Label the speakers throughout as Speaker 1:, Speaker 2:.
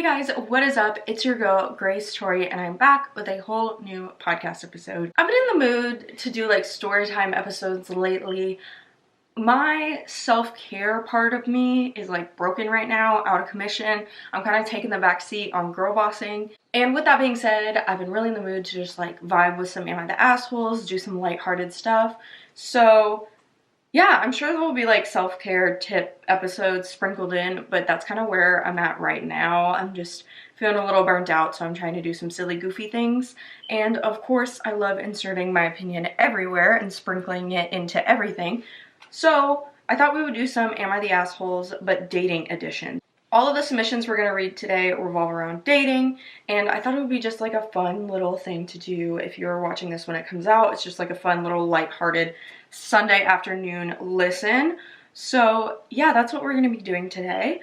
Speaker 1: Hey guys, what is up? It's your girl, Grace Tori, and I'm back with a whole new podcast episode. I've been in the mood to do like story time episodes lately. My self-care part of me is like broken right now, out of commission. I'm kind of taking the back seat on girl bossing. And with that being said, I've been really in the mood to just like vibe with some Am I the Assholes, do some lighthearted stuff. So yeah, I'm sure there will be like self-care tip episodes sprinkled in, but that's kind of where I'm at right now. I'm just feeling a little burnt out, so I'm trying to do some silly, goofy things. And of course, I love inserting my opinion everywhere and sprinkling it into everything. So I thought we would do some Am I the Assholes, but dating edition. All of the submissions we're going to read today revolve around dating, and I thought it would be just like a fun little thing to do if you're watching this when it comes out. It's just like a fun little lighthearted Sunday afternoon listen. So yeah, that's what we're going to be doing today.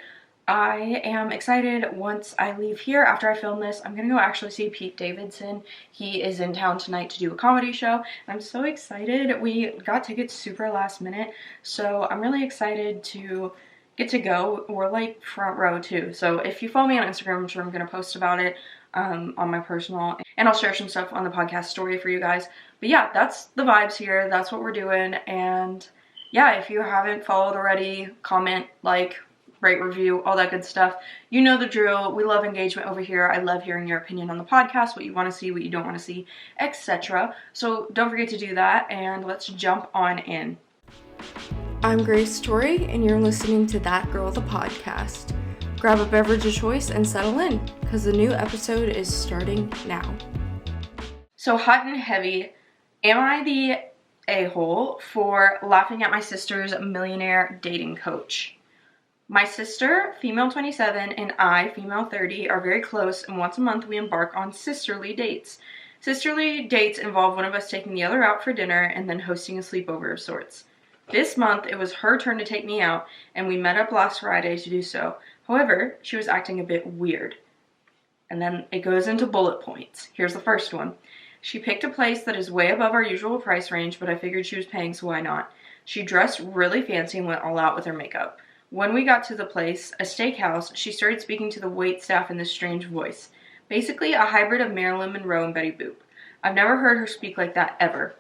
Speaker 1: I am excited. Once I leave here, after I film this, I'm going to go actually see Pete Davidson. He is in town tonight to do a comedy show. I'm so excited. We got tickets super last minute, so I'm really excited to get to go. We're like front row too, so if you follow me on Instagram, I'm sure I'm going to post about it on my personal, and I'll share some stuff on the podcast story for you guys. But yeah, that's the vibes here. That's what we're doing. And yeah, if you haven't followed already, comment, like, rate, review, all that good stuff. You know the drill. We love engagement over here. I love hearing your opinion on the podcast, what you want to see, what you don't want to see, etc. So don't forget to do that, and let's jump on in. I'm Grace Tori, and you're listening to That Girl the Podcast. Grab a beverage of choice and settle in, because the new episode is starting now. So hot and heavy, am I the a-hole for laughing at my sister's millionaire dating coach? My sister, female 27, and I, female 30, are very close, and once a month we embark on sisterly dates. Sisterly dates involve one of us taking the other out for dinner and then hosting a sleepover of sorts. This month, it was her turn to take me out, and we met up last Friday to do so. However, she was acting a bit weird. And then it goes into bullet points. Here's the first one. She picked a place that is way above our usual price range, but I figured she was paying, so why not? She dressed really fancy and went all out with her makeup. When we got to the place, a steakhouse, she started speaking to the wait staff in this strange voice. Basically a hybrid of Marilyn Monroe and Betty Boop. I've never heard her speak like that ever.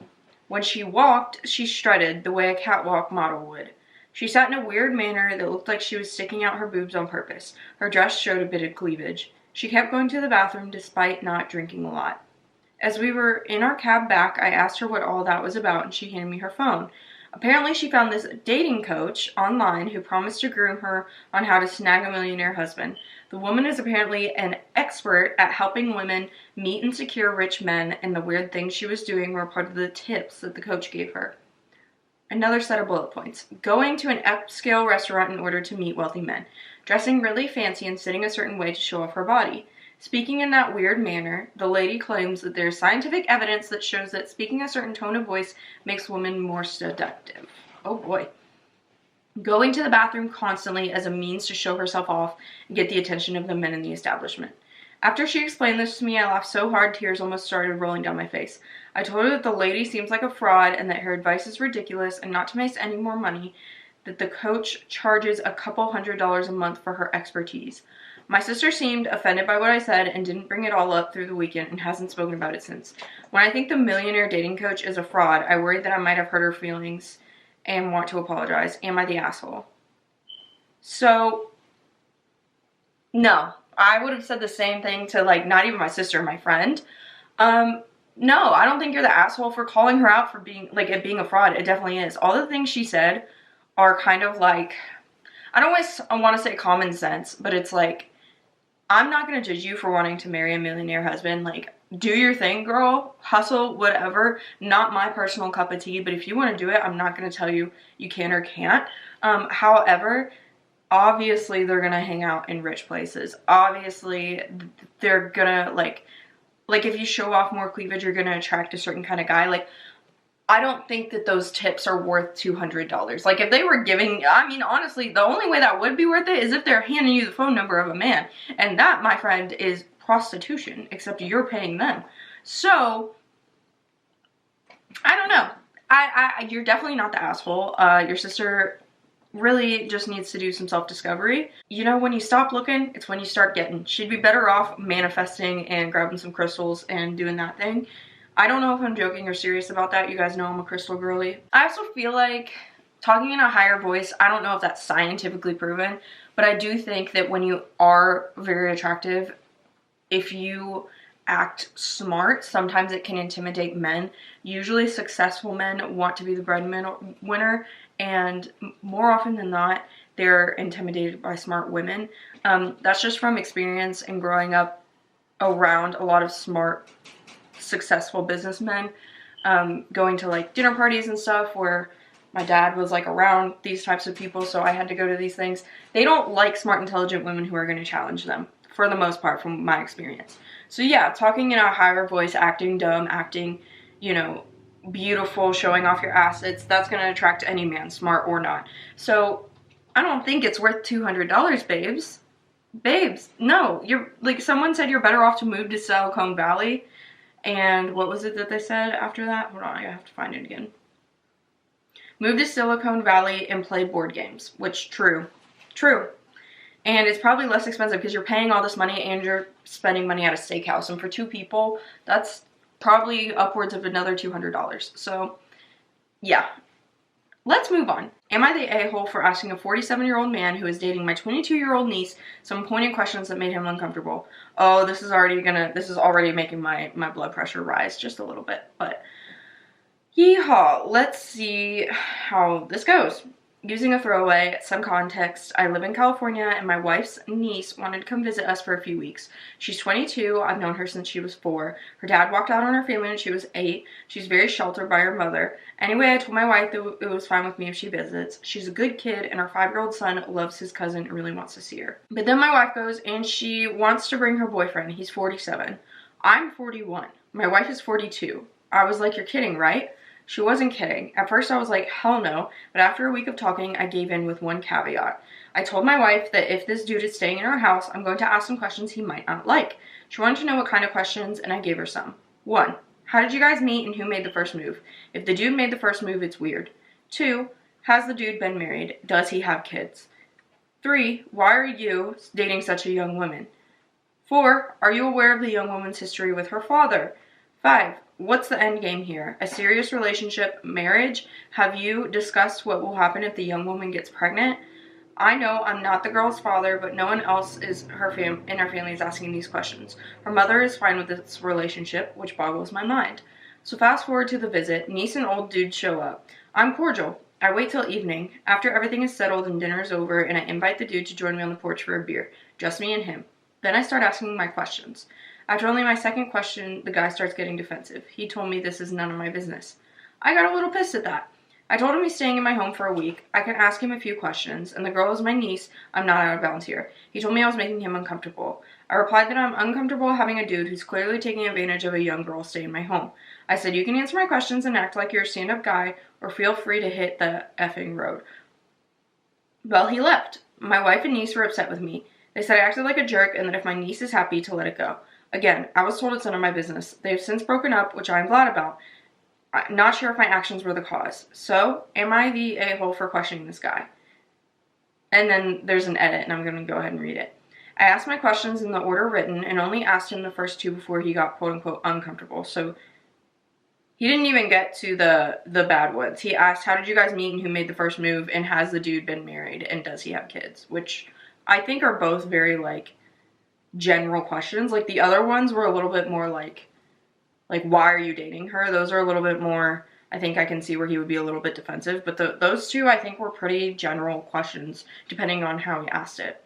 Speaker 1: When she walked, she strutted the way a catwalk model would. She sat in a weird manner that looked like she was sticking out her boobs on purpose. Her dress showed a bit of cleavage. She kept going to the bathroom despite not drinking a lot. As we were in our cab back, I asked her what all that was about, and she handed me her phone. Apparently, she found this dating coach online who promised to groom her on how to snag a millionaire husband. The woman is apparently an expert at helping women meet and secure rich men, and the weird things she was doing were part of the tips that the coach gave her. Another set of bullet points. Going to an upscale restaurant in order to meet wealthy men. Dressing really fancy and sitting a certain way to show off her body. Speaking in that weird manner, the lady claims that there's scientific evidence that shows that speaking a certain tone of voice makes women more seductive. Oh boy. Going to the bathroom constantly as a means to show herself off and get the attention of the men in the establishment. After she explained this to me, I laughed so hard tears almost started rolling down my face. I told her that the lady seems like a fraud and that her advice is ridiculous and not to waste any more money, that the coach charges a couple $100s a month for her expertise. My sister seemed offended by what I said and didn't bring it all up through the weekend and hasn't spoken about it since. When I think the millionaire dating coach is a fraud, I worry that I might have hurt her feelings and want to apologize. Am I the asshole? So, no. I would have said the same thing to, like, not even my sister, my friend. No, I don't think you're the asshole for calling her out for being, like, it being a fraud. It definitely is. All the things she said are kind of like, I don't always want to say common sense, but it's like, I'm not going to judge you for wanting to marry a millionaire husband. Like, do your thing, girl. Hustle, whatever. Not my personal cup of tea, but if you want to do it, I'm not going to tell you you can or can't. However, obviously they're going to hang out in rich places. Obviously, they're going to, like if you show off more cleavage, you're going to attract a certain kind of guy. Like, I don't think that those tips are worth $200. Like, if they were giving, I mean, honestly, the only way that would be worth it is if they're handing you the phone number of a man. And that, my friend, is prostitution, except you're paying them. So, I don't know. You're definitely not the asshole. Your sister really just needs to do some self-discovery. You know, when you stop looking, it's when you start getting. She'd be better off manifesting and grabbing some crystals and doing that thing. I don't know if I'm joking or serious about that. You guys know I'm a crystal girly. I also feel like talking in a higher voice, I don't know if that's scientifically proven, but I do think that when you are very attractive, if you act smart, sometimes it can intimidate men. Usually successful men want to be the breadwinner, and more often than not, they're intimidated by smart women. That's just from experience and growing up around a lot of smart, successful businessmen, going to like dinner parties and stuff where my dad was like around these types of people, so I had to go to these things. They don't like smart, intelligent women who are going to challenge them, for the most part, from my experience. So yeah, talking in a higher voice, acting dumb, acting, you know, beautiful, showing off your assets, that's going to attract any man, smart or not. So I don't think it's worth $200, babes. Babes, no. You're like, someone said you're better off to move to Silicon Valley. And what was it that they said after that? Hold on, I have to find it again. Move to Silicon Valley and play board games, which, true. And it's probably less expensive because you're paying all this money and you're spending money at a steakhouse. And for 2 people, that's probably upwards of another $200. So, yeah. Let's move on. Am I the a-hole for asking a 47-year-old man who is dating my 22-year-old niece some pointed questions that made him uncomfortable? Oh, this is already making my blood pressure rise just a little bit, but yeehaw. Let's see how this goes. Using a throwaway, some context, I live in California and my wife's niece wanted to come visit us for a few weeks. She's 22, I've known her since she was 4. Her dad walked out on her family when she was 8. She's very sheltered by her mother. Anyway, I told my wife that it was fine with me if she visits. She's a good kid and her 5-year-old son loves his cousin and really wants to see her. But then my wife goes and she wants to bring her boyfriend. He's 47. I'm 41. My wife is 42. I was like, you're kidding, right? She wasn't kidding. At first I was like, hell no, but after a week of talking, I gave in with one caveat. I told my wife that if this dude is staying in our house, I'm going to ask some questions he might not like. She wanted to know what kind of questions, and I gave her some. 1. How did you guys meet and who made the first move? If the dude made the first move, it's weird. 2. Has the dude been married? Does he have kids? 3. Why are you dating such a young woman? 4. Are you aware of the young woman's history with her father? 5. What's the end game here? A serious relationship? Marriage? Have you discussed what will happen if the young woman gets pregnant? I know I'm not the girl's father, but no one else in her family is asking these questions. Her mother is fine with this relationship, which boggles my mind. So fast forward to the visit. Niece and old dude show up. I'm cordial. I wait till evening. After everything is settled and dinner's over, and I invite the dude to join me on the porch for a beer. Just me and him. Then I start asking my questions. After only my second question, the guy starts getting defensive. He told me this is none of my business. I got a little pissed at that. I told him he's staying in my home for a week. I can ask him a few questions, and the girl is my niece. I'm not out of bounds here. He told me I was making him uncomfortable. I replied that I'm uncomfortable having a dude who's clearly taking advantage of a young girl stay in my home. I said, you can answer my questions and act like you're a stand-up guy, or feel free to hit the effing road. Well, he left. My wife and niece were upset with me. They said I acted like a jerk, and that if my niece is happy, to let it go. Again, I was told it's none of my business. They have since broken up, which I'm glad about. I'm not sure if my actions were the cause. So, am I the a-hole for questioning this guy? And then there's an edit, and I'm going to go ahead and read it. I asked my questions in the order written, and only asked him the first 2 before he got quote-unquote uncomfortable. So, he didn't even get to the bad ones. He asked, how did you guys meet and who made the first move, and has the dude been married, and does he have kids? Which I think are both very, like, general questions. Like, the other ones were a little bit more like why are you dating her? Those are a little bit more, I think I can see where he would be a little bit defensive, but those 2 I think were pretty general questions depending on how he asked it.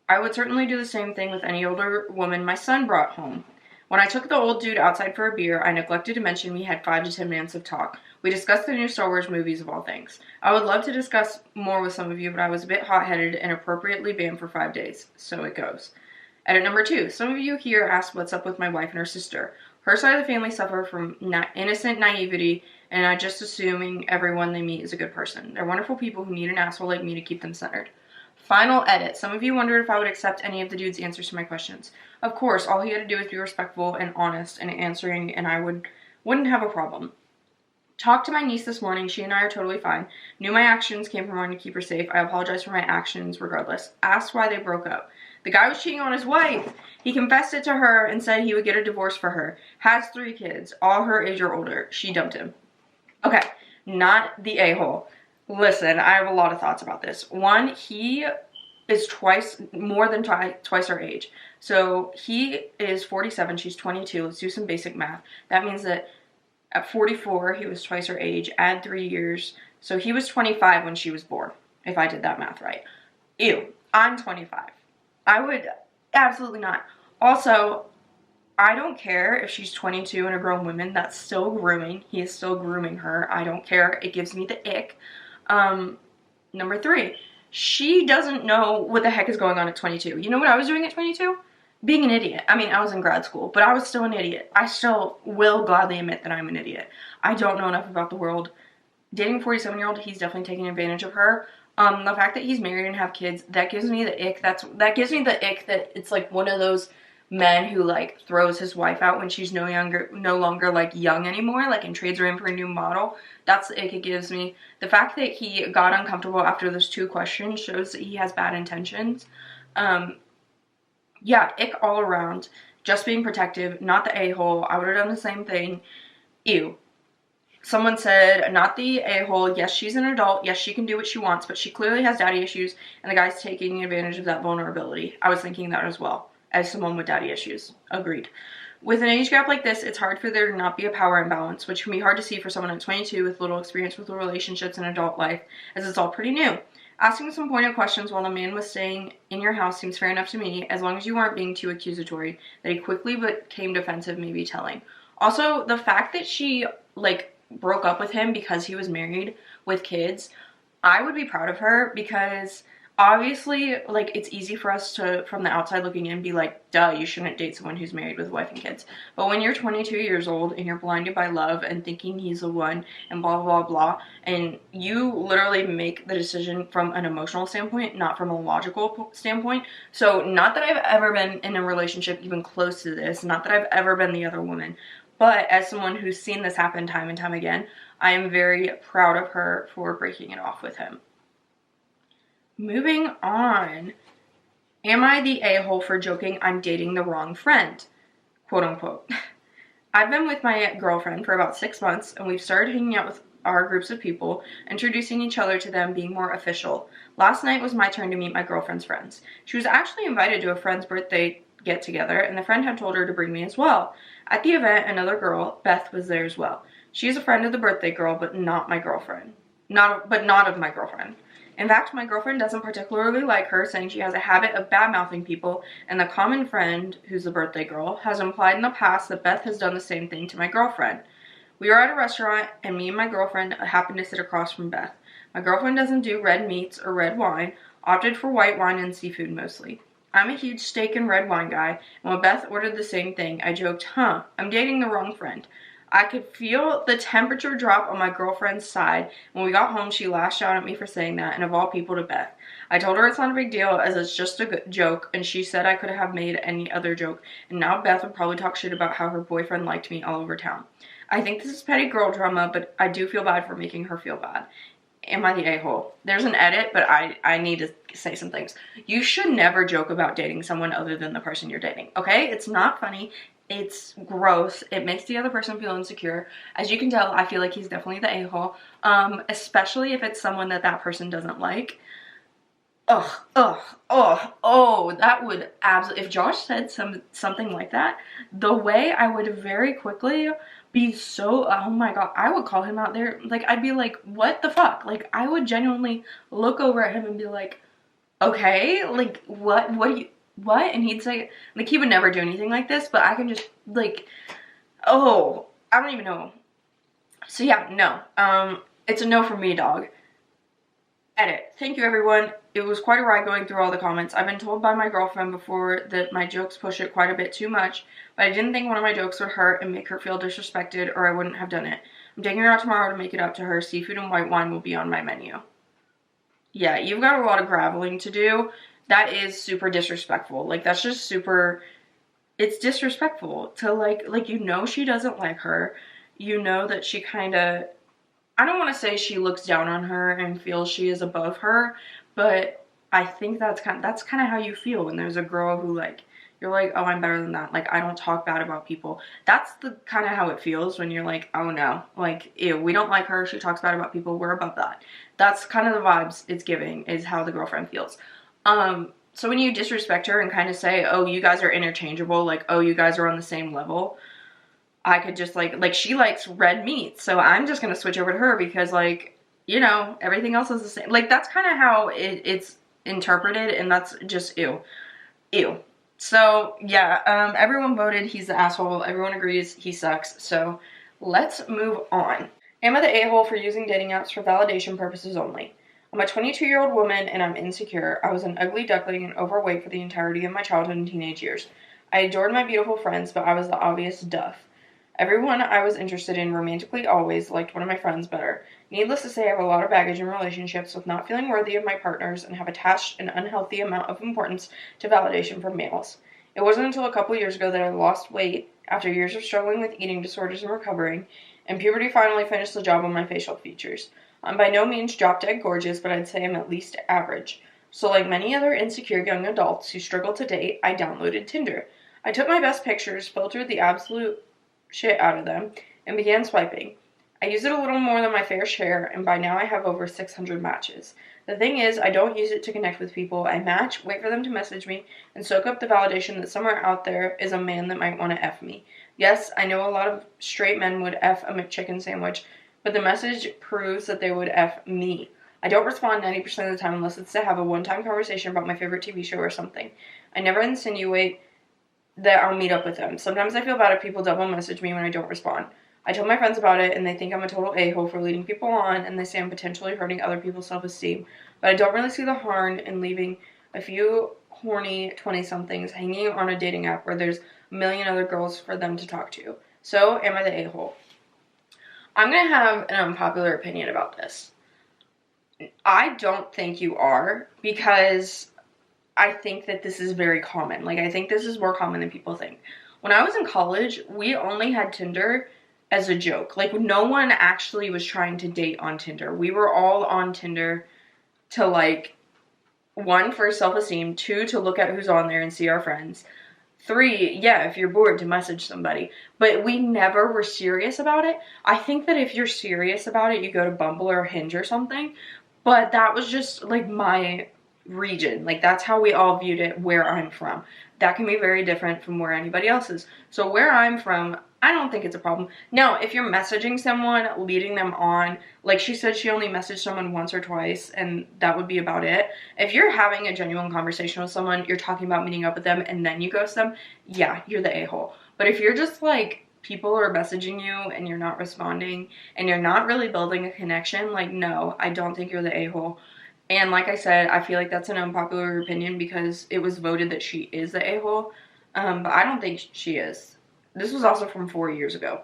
Speaker 1: I would certainly do the same thing with any older woman my son brought home. When I took the old dude outside for a beer, I neglected to mention we had 5 to 10 minutes of talk. We discussed the new Star Wars movies of all things. I would love to discuss more with some of you, but I was a bit hot-headed and appropriately banned for 5 days. So it goes. Edit number 2. Some of you here asked what's up with my wife and her sister. Her side of the family suffer from innocent naivety, and I'm just assuming everyone they meet is a good person. They're wonderful people who need an asshole like me to keep them centered. Final edit. Some of you wondered if I would accept any of the dude's answers to my questions. Of course, all he had to do was be respectful and honest in answering, and I wouldn't have a problem. Talked to my niece this morning. She and I are totally fine. Knew my actions came from wanting to keep her safe. I apologize for my actions regardless. Asked why they broke up. The guy was cheating on his wife. He confessed it to her and said he would get a divorce for her. Has 3 kids, all her age or older. She dumped him. Okay, not the a-hole. Listen, I have a lot of thoughts about this. One, he is more than twice her age. So he is 47, she's 22. Let's do some basic math. That means that at 44, he was twice her age. Add 3 years. So he was 25 when she was born, if I did that math right. Ew, I'm 25. I would absolutely not. Also, I don't care if she's 22 and a grown woman. That's still grooming. He is still grooming her. I don't care. It gives me the ick. Number 3, she doesn't know what the heck is going on at 22. You know what I was doing at 22? Being an idiot. I mean, I was in grad school, but I was still an idiot. I still will gladly admit that I'm an idiot. I don't know enough about the world. Dating a 47-year-old, he's definitely taking advantage of her. The fact that he's married and have kids, that gives me the ick. That gives me the ick that it's like one of those men who like throws his wife out when she's no longer like young anymore, like, and trades her in for a new model. That's the ick it gives me. The fact that he got uncomfortable after those 2 questions shows that he has bad intentions. Yeah, ick all around. Just being protective, not the a-hole. I would have done the same thing. Ew. Someone said, not the a-hole. Yes, she's an adult. Yes, she can do what she wants, but she clearly has daddy issues, and the guy's taking advantage of that vulnerability. I was thinking that as well, as someone with daddy issues. Agreed. With an age gap like this, it's hard for there to not be a power imbalance, which can be hard to see for someone at 22 with little experience with relationships and adult life, as it's all pretty new. Asking some pointed questions while the man was staying in your house seems fair enough to me, as long as you aren't being too accusatory. That he quickly became defensive may be telling. Also, the fact that she, like, broke up with him because he was married with kids, I would be proud of her, because obviously, like, it's easy for us to, from the outside looking in, be like, duh, you shouldn't date someone who's married with a wife and kids. But when you're 22 years old and you're blinded by love and thinking he's the one and blah, blah, blah, and you literally make the decision from an emotional standpoint, not from a logical standpoint. So not that I've ever been in a relationship even close to this, not that I've ever been the other woman, but as someone who's seen this happen time and time again, I am very proud of her for breaking it off with him. Moving on. Am I the a-hole for joking I'm dating the wrong friend? Quote unquote. I've been with my girlfriend for about 6 months, and we've started hanging out with our groups of people, introducing each other to them, being more official. Last night was my turn to meet my girlfriend's friends. She was actually invited to a friend's birthday get-together, and the friend had told her to bring me as well. At the event, another girl, Beth, was there as well. She is a friend of the birthday girl, but not my girlfriend. Not of my girlfriend. In fact, my girlfriend doesn't particularly like her, saying she has a habit of bad-mouthing people, and the common friend, who's the birthday girl, has implied in the past that Beth has done the same thing to my girlfriend. We were at a restaurant, and me and my girlfriend happened to sit across from Beth. My girlfriend doesn't do red meats or red wine, opted for white wine and seafood mostly. I'm a huge steak and red wine guy, and when Beth ordered the same thing, I joked, I'm dating the wrong friend. I could feel the temperature drop on my girlfriend's side. When we got home, she lashed out at me for saying that, and of all people to Beth. I told her it's not a big deal, as it's just a joke, and she said I could have made any other joke, and now Beth would probably talk shit about how her boyfriend liked me all over town. I think this is petty girl drama, but I do feel bad for making her feel bad. Am I the a-hole? There's an edit, but I need to say some things. You should never joke about dating someone other than the person you're dating, okay? It's not funny. It's gross. It makes the other person feel insecure. As you can tell, I feel like he's definitely the a-hole, especially if it's someone that person doesn't like. That would absolutely, if Josh said something like that, the way I would very quickly be so, oh my god, I would call him out there, like, I'd be like, what the fuck? Like, I would genuinely look over at him and be like, okay, like, what do you, what? And he'd say, like, he would never do anything like this, but I can just, like, I don't even know. So yeah, no, it's a no for me, dog. Edit. Thank you, everyone. It was quite a ride going through all the comments. I've been told by my girlfriend before that my jokes push it quite a bit too much, but I didn't think one of my jokes would hurt and make her feel disrespected, or I wouldn't have done it. I'm taking her out tomorrow to make it up to her. Seafood and white wine will be on my menu. Yeah, you've got a lot of graveling to do. That is super disrespectful. Like, that's just super, it's disrespectful to, like, you know she doesn't like her. You know that she kind of I don't want to say she looks down on her and feels she is above her, but I think that's kind of how you feel when there's a girl who, like, you're like, oh, I'm better than that. Like, I don't talk bad about people. That's the kind of how it feels when you're like, oh no, like, ew, we don't like her. She talks bad about people. We're above that. That's kind of the vibes it's giving, is how the girlfriend feels. So when you disrespect her and kind of say, oh, you guys are interchangeable, like, oh, you guys are on the same level, I could just, like, she likes red meat, so I'm just gonna switch over to her because, like, you know, everything else is the same. Like, that's kind of how it's interpreted, and that's just ew. Ew. So, yeah, everyone voted he's the asshole. Everyone agrees he sucks. So, let's move on. Am I the a-hole for using dating apps for validation purposes only? I'm a 22-year-old woman and I'm insecure. I was an ugly duckling and overweight for the entirety of my childhood and teenage years. I adored my beautiful friends, but I was the obvious duff. Everyone I was interested in romantically always liked one of my friends better. Needless to say, I have a lot of baggage in relationships with not feeling worthy of my partners and have attached an unhealthy amount of importance to validation from males. It wasn't until a couple years ago that I lost weight after years of struggling with eating disorders and recovering, and puberty finally finished the job on my facial features. I'm by no means drop-dead gorgeous, but I'd say I'm at least average. So like many other insecure young adults who struggle to date, I downloaded Tinder. I took my best pictures, filtered the absolute shit out of them, and began swiping. I use it a little more than my fair share, and by now I have over 600 matches. The thing is, I don't use it to connect with people. I match, wait for them to message me, and soak up the validation that somewhere out there is a man that might want to F me. Yes, I know a lot of straight men would F a McChicken sandwich, but the message proves that they would F me. I don't respond 90% of the time unless it's to have a one-time conversation about my favorite TV show or something. I never insinuate that I'll meet up with them. Sometimes I feel bad if people double message me when I don't respond. I tell my friends about it and they think I'm a total a-hole for leading people on, and they say I'm potentially hurting other people's self-esteem, but I don't really see the harm in leaving a few horny 20-somethings hanging on a dating app where there's a million other girls for them to talk to. So, am I the a-hole? I'm going to have an unpopular opinion about this. I don't think you are, because I think that this is very common. Like, I think this is more common than people think. When I was in college, we only had Tinder as a joke. Like, no one actually was trying to date on Tinder. We were all on Tinder to, like, 1, for self-esteem, 2, to look at who's on there and see our friends, 3, yeah, if you're bored, to message somebody. But we never were serious about it. I think that if you're serious about it, you go to Bumble or Hinge or something. But that was just, like, my region. Like, that's how we all viewed it where I'm from. That can be very different from where anybody else is. So where I'm from, I don't think it's a problem. Now, if you're messaging someone, leading them on, like she said, she only messaged someone once or twice, and that would be about it. If you're having a genuine conversation with someone, you're talking about meeting up with them, and then you ghost them, yeah, you're the a-hole. But if you're just, like, people are messaging you and you're not responding, and you're not really building a connection, like, no, I don't think you're the a-hole. And like I said, I feel like that's an unpopular opinion because it was voted that she is the a-hole, but I don't think she is. This was also from 4 years ago.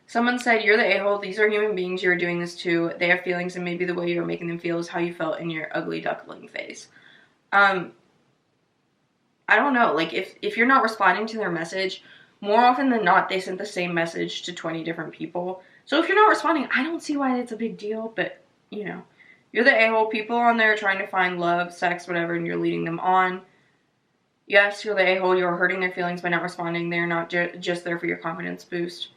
Speaker 1: Someone said, you're the a-hole, these are human beings you're doing this to, they have feelings, and maybe the way you're making them feel is how you felt in your ugly duckling phase. I don't know, like, if you're not responding to their message, more often than not, they sent the same message to 20 different people. So if you're not responding, I don't see why it's a big deal, but, you know. You're the a-hole, people on there trying to find love, sex, whatever, and you're leading them on. Yes, you're the a-hole, you're hurting their feelings by not responding. They're not just there for your confidence boost.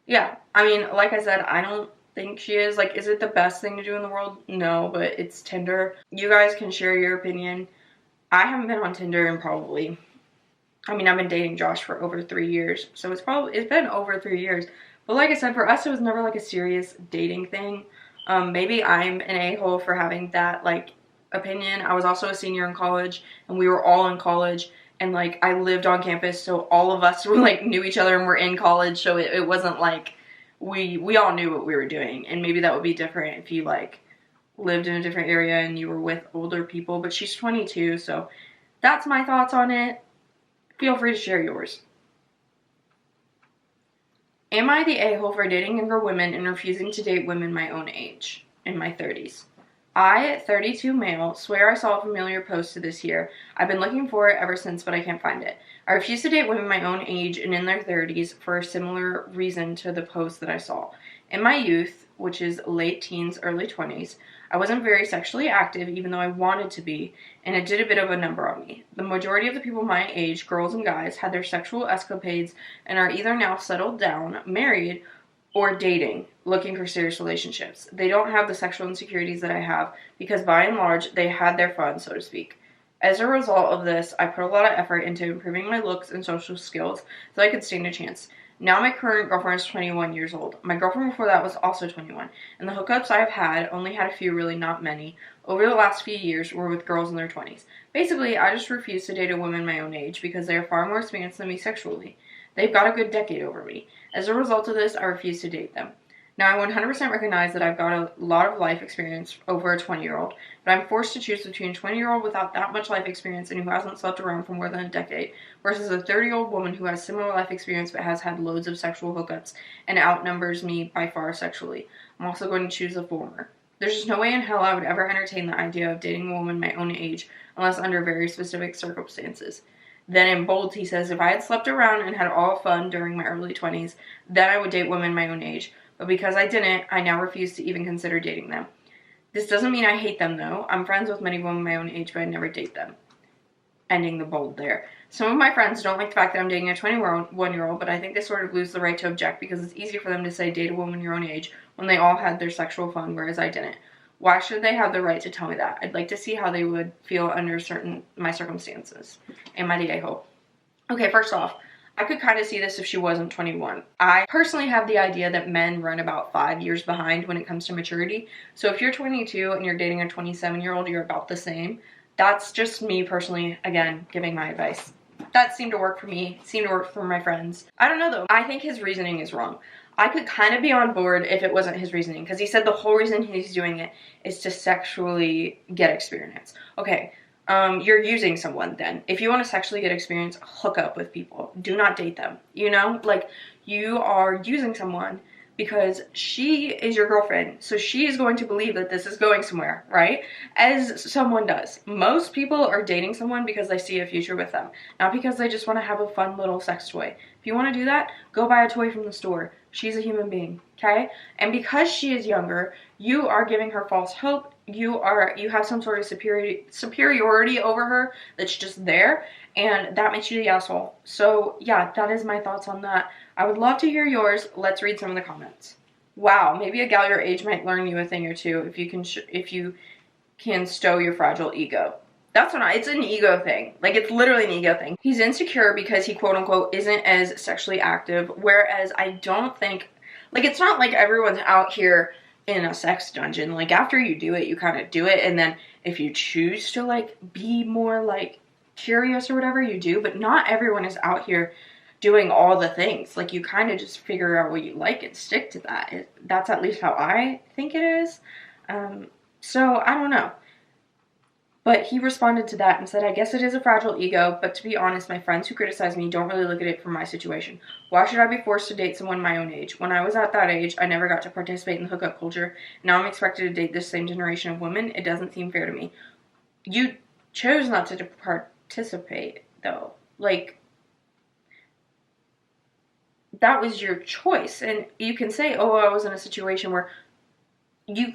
Speaker 1: Yeah, I mean, like I said, I don't think she is. Like, is it the best thing to do in the world? No, but it's Tinder. You guys can share your opinion. I haven't been on Tinder in probably, I mean, I've been dating Josh for over 3 years, so it's been over 3 years. But like I said, for us, it was never like a serious dating thing. Maybe I'm an a-hole for having that, like, opinion. I was also a senior in college, and we were all in college, and, like, I lived on campus, so all of us were, like, knew each other and were in college, so it wasn't like we all knew what we were doing. And maybe that would be different if you, like, lived in a different area and you were with older people, but she's 22, so that's my thoughts on it. Feel free to share yours. Am I the a-hole for dating younger women and refusing to date women my own age, in my 30s? I, 32 male, swear I saw a familiar post to this year. I've been looking for it ever since, but I can't find it. I refuse to date women my own age and in their 30s for a similar reason to the post that I saw. In my youth, which is late teens, early 20s, I wasn't very sexually active, even though I wanted to be, and it did a bit of a number on me. The majority of the people my age, girls and guys, had their sexual escapades and are either now settled down, married, or dating, looking for serious relationships. They don't have the sexual insecurities that I have because by and large, they had their fun, so to speak. As a result of this, I put a lot of effort into improving my looks and social skills so I could stand a chance. Now my current girlfriend is 21 years old. My girlfriend before that was also 21, and the hookups I've had, only had a few, really not many, over the last few years were with girls in their 20s. Basically, I just refuse to date a woman my own age because they are far more experienced than me sexually. They've got a good decade over me. As a result of this, I refuse to date them. Now, I 100% recognize that I've got a lot of life experience over a 20-year-old, but I'm forced to choose between a 20-year-old without that much life experience and who hasn't slept around for more than a decade, versus a 30-year-old woman who has similar life experience but has had loads of sexual hookups and outnumbers me by far sexually. I'm also going to choose the former. There's just no way in hell I would ever entertain the idea of dating a woman my own age unless under very specific circumstances. Then in bold, he says, if I had slept around and had all fun during my early 20s, then I would date women my own age. But because I didn't, I now refuse to even consider dating them. This doesn't mean I hate them, though. I'm friends with many women my own age, but I never date them. Ending the bold there. Some of my friends don't like the fact that I'm dating a 21-year-old, but I think they sort of lose the right to object because it's easy for them to say date a woman your own age when they all had their sexual fun, whereas I didn't. Why should they have the right to tell me that? I'd like to see how they would feel under my circumstances. And my Diego. Okay, first off, I could kind of see this if she wasn't 21. I personally have the idea that men run about 5 years behind when it comes to maturity. So if you're 22 and you're dating a 27-year-old, you're about the same. That's just me personally, again, giving my advice. That seemed to work for me, seemed to work for my friends. I don't know though. I think his reasoning is wrong. I could kind of be on board if it wasn't his reasoning, because he said the whole reason he's doing it is to sexually get experience. Okay. You're using someone then. If you want to sexually get experience, hook up with people. Do not date them. You know? Like, you are using someone because she is your girlfriend. So she is going to believe that this is going somewhere, right? As someone does. Most people are dating someone because they see a future with them. Not because they just want to have a fun little sex toy. If you want to do that, go buy a toy from the store. She's a human being, okay? And because she is younger, you are giving her false hope. You have some sort of superiority over her that's just there, and that makes you the asshole. So yeah, that is my thoughts on that. I would love to hear yours. Let's read some of the comments. Wow, maybe a gal your age might learn you a thing or two if you can stow your fragile ego. That's not, it's an ego thing. Like, it's literally an ego thing. He's insecure because he, quote unquote, isn't as sexually active, whereas I don't think, like, it's not like everyone's out here in a sex dungeon. Like, after you do it, you kind of do it, and then if you choose to, like, be more, like, curious or whatever, you do, but not everyone is out here doing all the things. Like, you kind of just figure out what you like and stick to that. That's at least how I think it is. So, I don't know. But he responded to that and said, I guess it is a fragile ego, but to be honest, my friends who criticize me don't really look at it from my situation. Why should I be forced to date someone my own age? When I was at that age, I never got to participate in the hookup culture. Now I'm expected to date this same generation of women. It doesn't seem fair to me. You chose not to participate, though. Like, that was your choice. And you can say, oh, I was in a situation where you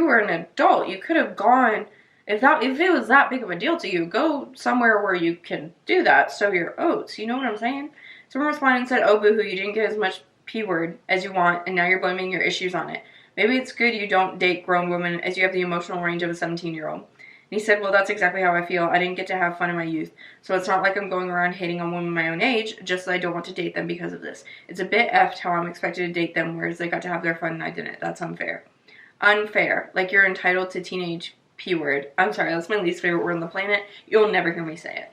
Speaker 1: were an adult. You could have gone... If it was that big of a deal to you, go somewhere where you can do that, sow your oats. You know what I'm saying? Someone responded and said, oh, boo-hoo, you didn't get as much P-word as you want, and now you're blaming your issues on it. Maybe it's good you don't date grown women as you have the emotional range of a 17-year-old. And he said, well, that's exactly how I feel. I didn't get to have fun in my youth, so it's not like I'm going around hating on women my own age, just that I don't want to date them because of this. It's a bit effed how I'm expected to date them, whereas they got to have their fun and I didn't. That's unfair. Unfair. Like you're entitled to teenage P-word. I'm sorry, that's my least favorite word on the planet. You'll never hear me say it.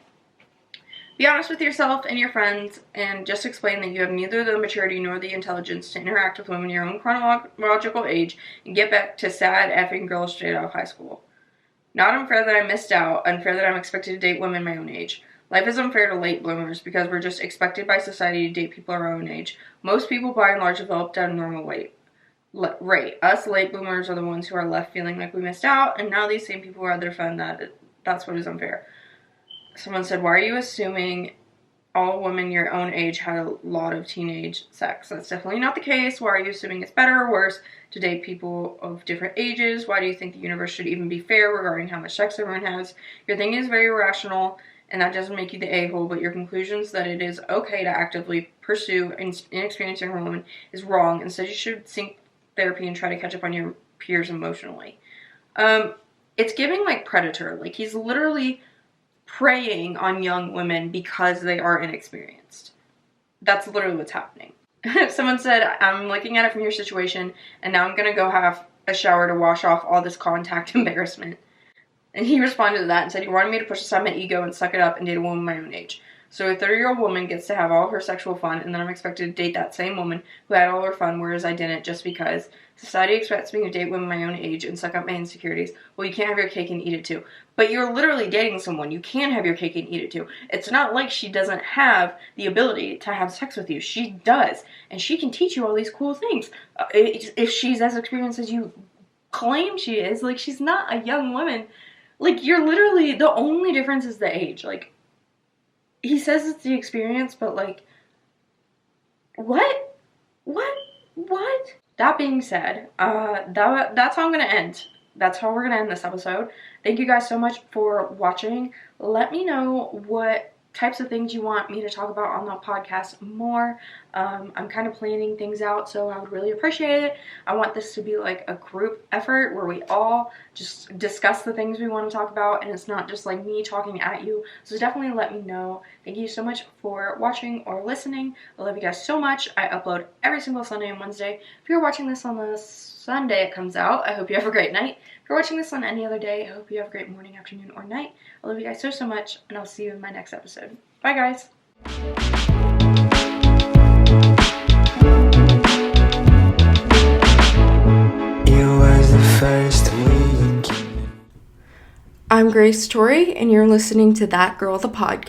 Speaker 1: Be honest with yourself and your friends, and just explain that you have neither the maturity nor the intelligence to interact with women your own chronological age, and get back to sad effing girls straight out of high school. Not unfair that I missed out, unfair that I'm expected to date women my own age. Life is unfair to late bloomers because we're just expected by society to date people our own age. Most people by and large develop at a normal rate. Us late bloomers are the ones who are left feeling like we missed out, and now these same people who had their fun, that's what is unfair. Someone said, why are you assuming all women your own age had a lot of teenage sex. That's definitely not the case. Why are you assuming it's better or worse to date people of different ages? Why do you think the universe should even be fair regarding how much sex everyone has? Your thinking is very irrational, and that doesn't make you the a-hole, but your conclusions that it is okay to actively pursue inexperienced younger women is wrong. Instead, you should seek therapy and try to catch up on your peers emotionally. It's giving like Predator. Like, he's literally preying on young women because they are inexperienced. That's literally what's happening. Someone said, I'm looking at it from your situation, and now I'm gonna go have a shower to wash off all this contact embarrassment. And he responded to that and said he wanted me to push aside my ego and suck it up and date a woman my own age. So a 30-year-old woman gets to have all her sexual fun, and then I'm expected to date that same woman who had all her fun, whereas I didn't, just because society expects me to date women my own age and suck up my insecurities. Well, you can't have your cake and eat it too. But you're literally dating someone. You can have your cake and eat it too. It's not like she doesn't have the ability to have sex with you. She does. And she can teach you all these cool things. If she's as experienced as you claim she is, like, she's not a young woman. Like, you're literally, the only difference is the age. Like, he says it's the experience, but, like, what? That being said, that's how I'm gonna end. That's how we're gonna end this episode. Thank you guys so much for watching. Let me know what types of things you want me to talk about on the podcast more. I'm kind of planning things out, so I would really appreciate it. I want this to be like a group effort where we all just discuss the things we want to talk about, and it's not just like me talking at you. So definitely let me know. Thank you so much for watching or listening. I love you guys so much. I upload every single Sunday and Wednesday. If you're watching this on the Sunday it comes out, I hope you have a great night. If you're watching this on any other day, I hope you have a great morning, afternoon, or night. I love you guys so much, and I'll see you in my next episode. Bye, guys. I'm Grace Torrey, and you're listening to That Girl the Podcast.